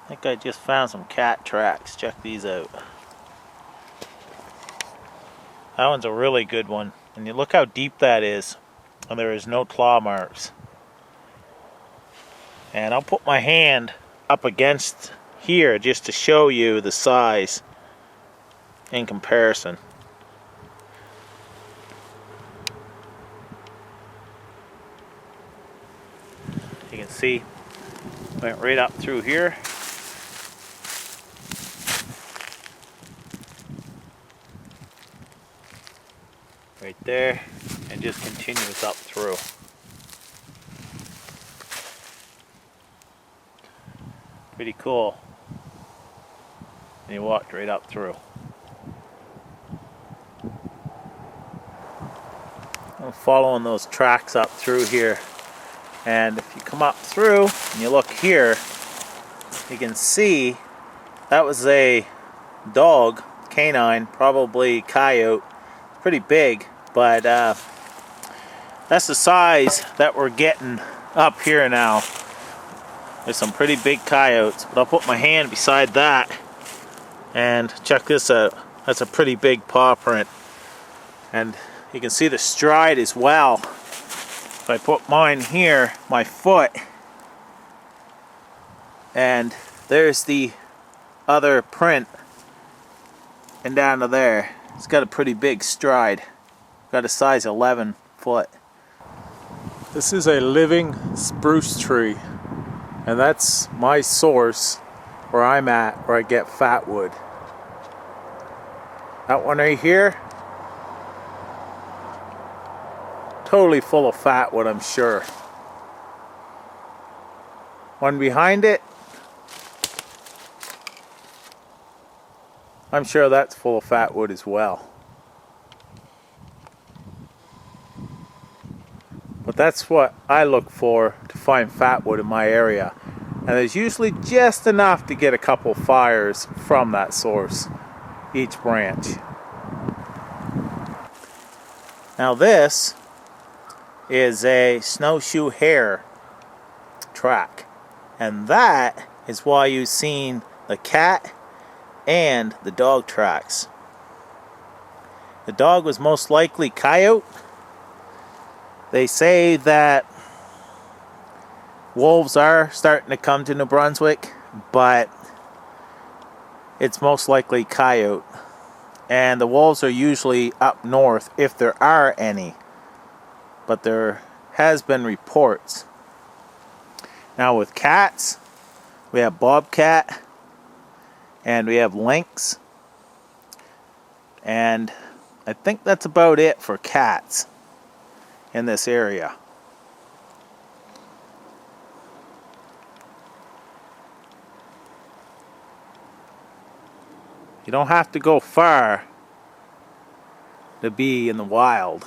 I think I just found some cat tracks. Check these out. That one's a really good one. And you look how deep that is. And there is no claw marks. And I'll put my hand up against here just to show you the size in comparison. You can see, went right up through here. Right there, and just continues up through. Pretty cool. And he walked right up through. I'm following those tracks up through here. And if you come up through and you look here, you can see that was a dog, canine, probably coyote. Pretty big, but that's the size that we're getting up here now. There's some pretty big coyotes, but I'll put my hand beside that and check this out. That's a pretty big paw print, and you can see the stride as well. If I put mine here, my foot, and there's the other print, and down to there. It's got a pretty big stride. Got a size 11 foot. This is a living spruce tree, and that's my source where I'm at, where I get fatwood. That one right here, totally full of fatwood, I'm sure. One behind it, I'm sure that's full of fatwood as well. But that's what I look for to find fatwood in my area. And there's usually just enough to get a couple fires from that source, each branch. Now this is a snowshoe hare track. And that is why you've seen the cat and the dog tracks. The dog was most likely coyote. They say that wolves are starting to come to New Brunswick, but it's most likely coyote. And the wolves are usually up north, if there are any. But there has been reports. Now with cats, we have bobcat, and we have lynx, and I think that's about it for cats in this area. You don't have to go far to be in the wild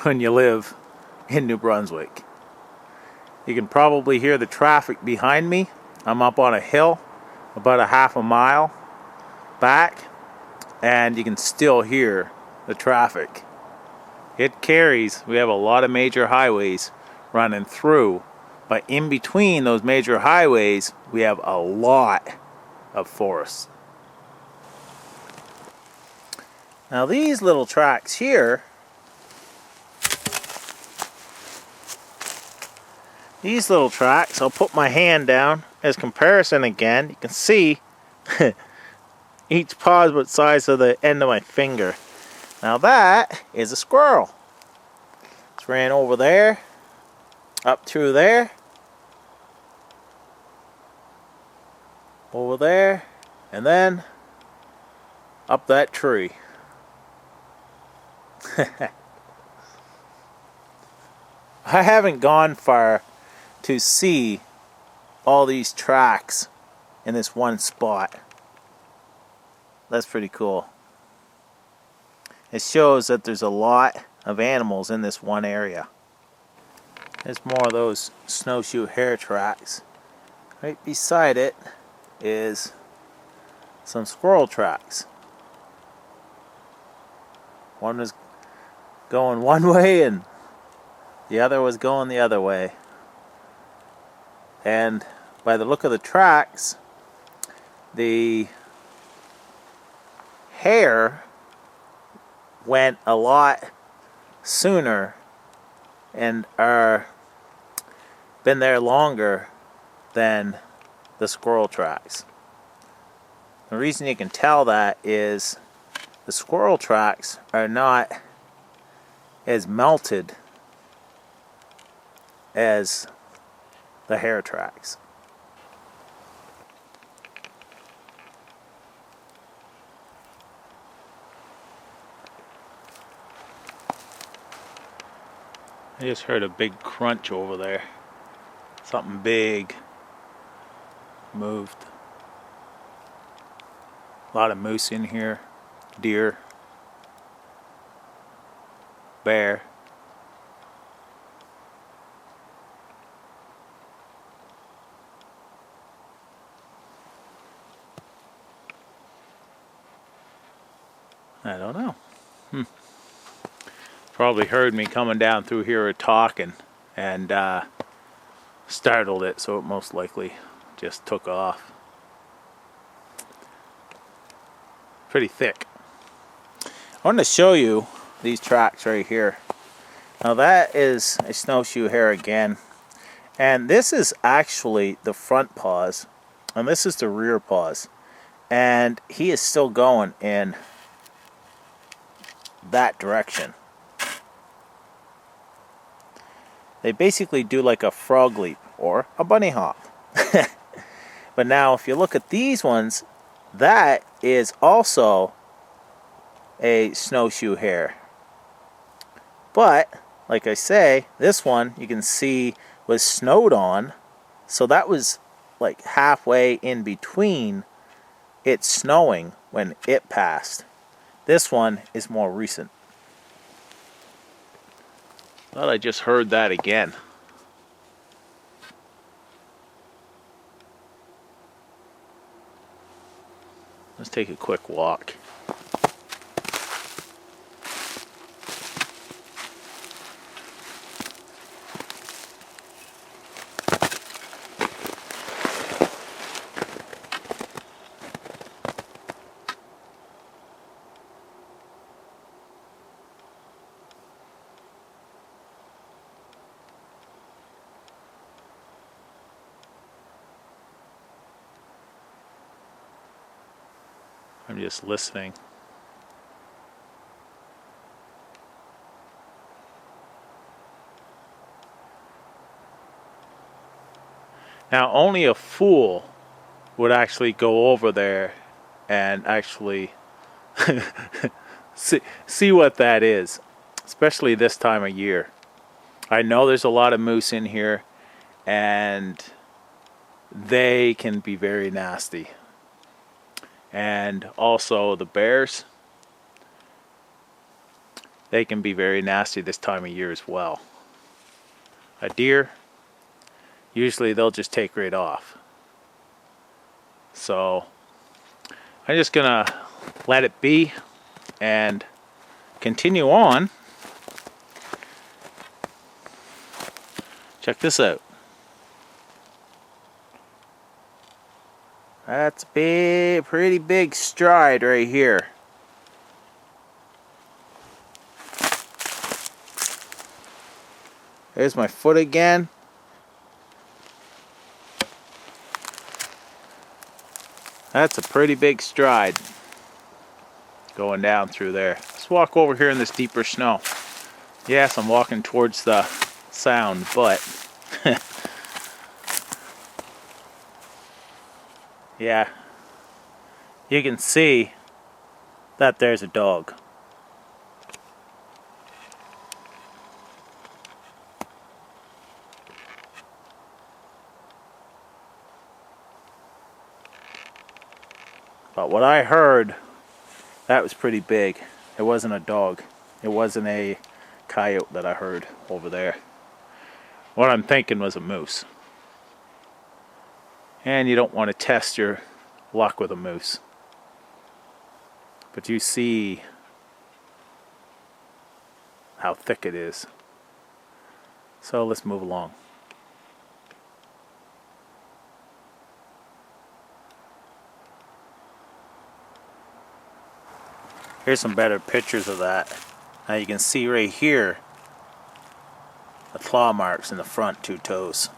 when you live in New Brunswick. You can probably hear the traffic behind me. I'm up on a hill about a half a mile back, and you can still hear the traffic. It carries. We have a lot of major highways running through, but in between those major highways we have a lot of forests. Now these little tracks here, I'll put my hand down as comparison again. You can see each paw is about the size of the end of my finger. Now that is a squirrel. It's ran over there, up through there, over there, and then up that tree. I haven't gone far to see all these tracks in this one spot. That's pretty cool. It shows that there's a lot of animals in this one area. There's more of those snowshoe hare tracks. Right beside it is some squirrel tracks. One was going one way and the other was going the other way. And by the look of the tracks, the hare went a lot sooner and are been there longer than the squirrel tracks. The reason you can tell that is the squirrel tracks are not as melted as the hare tracks. I just heard a big crunch over there. Something big moved. A lot of moose in here, deer, bear. I don't know. Probably heard me coming down through here talking and startled it, so it most likely just took off. Pretty thick. I wanted to show you these tracks right here. Now that is a snowshoe hare again, and this is actually the front paws, and this is the rear paws, and he is still going in that direction. They basically do like a frog leap or a bunny hop. But now if you look at these ones, that is also a snowshoe hare. But like I say, this one you can see was snowed on, so that was like halfway in between it snowing when it passed. This one is more recent. Thought I just heard that again. Let's take a quick walk. I'm just listening. Now, only a fool would actually go over there and actually see what that is, especially this time of year. I know there's a lot of moose in here, and they can be very nasty. And also the bears, they can be very nasty this time of year as well. A deer, usually they'll just take right off. So I'm just gonna let it be and continue on. Check this out. That's a pretty big stride right here. There's my foot again. That's a pretty big stride going down through there. Let's walk over here in this deeper snow. Yes, I'm walking towards the sound, but yeah, you can see that there's a dog. But what I heard, that was pretty big. It wasn't a dog. It wasn't a coyote that I heard over there. What I'm thinking was a moose. And you don't want to test your luck with a moose. But you see how thick it is. So let's move along. Here's some better pictures of that. Now you can see right here the claw marks in the front 2 toes.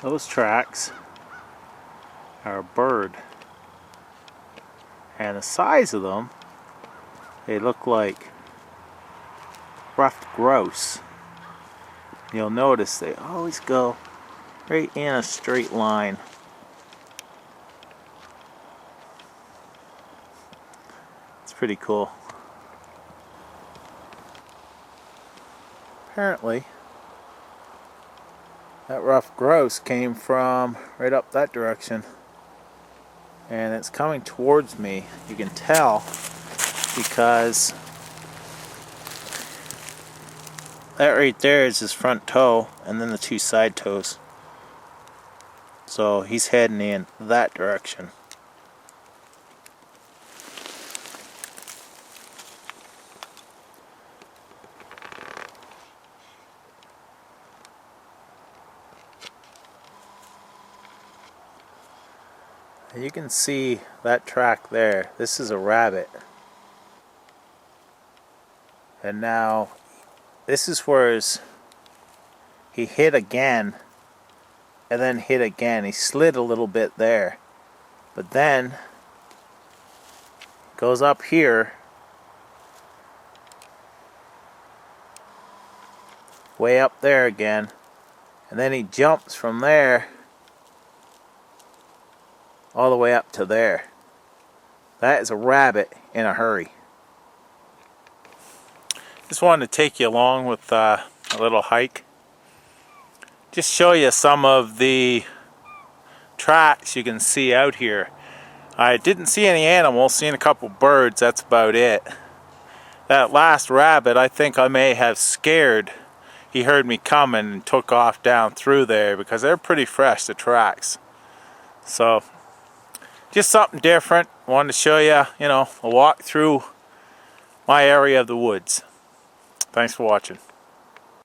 Those tracks are a bird, and the size of them, they look like ruffed grouse. You'll notice they always go right in a straight line. It's pretty cool. Apparently that ruffed grouse came from right up that direction, and it's coming towards me. You can tell because that right there is his front toe and then the 2 side toes. So he's heading in that direction. You can see that track there. This is a rabbit. And now this is where he hit again and then hit again. He slid a little bit there, but then goes up here, way up there again, and then he jumps from there all the way up to there. That is a rabbit in a hurry. Just wanted to take you along with a little hike. Just show you some of the tracks you can see out here. I didn't see any animals, seen a couple birds, that's about it. That last rabbit I think I may have scared. He heard me coming and took off down through there because they're pretty fresh, the tracks. So just something different. Wanted to show you, a walk through my area of the woods. Thanks for watching.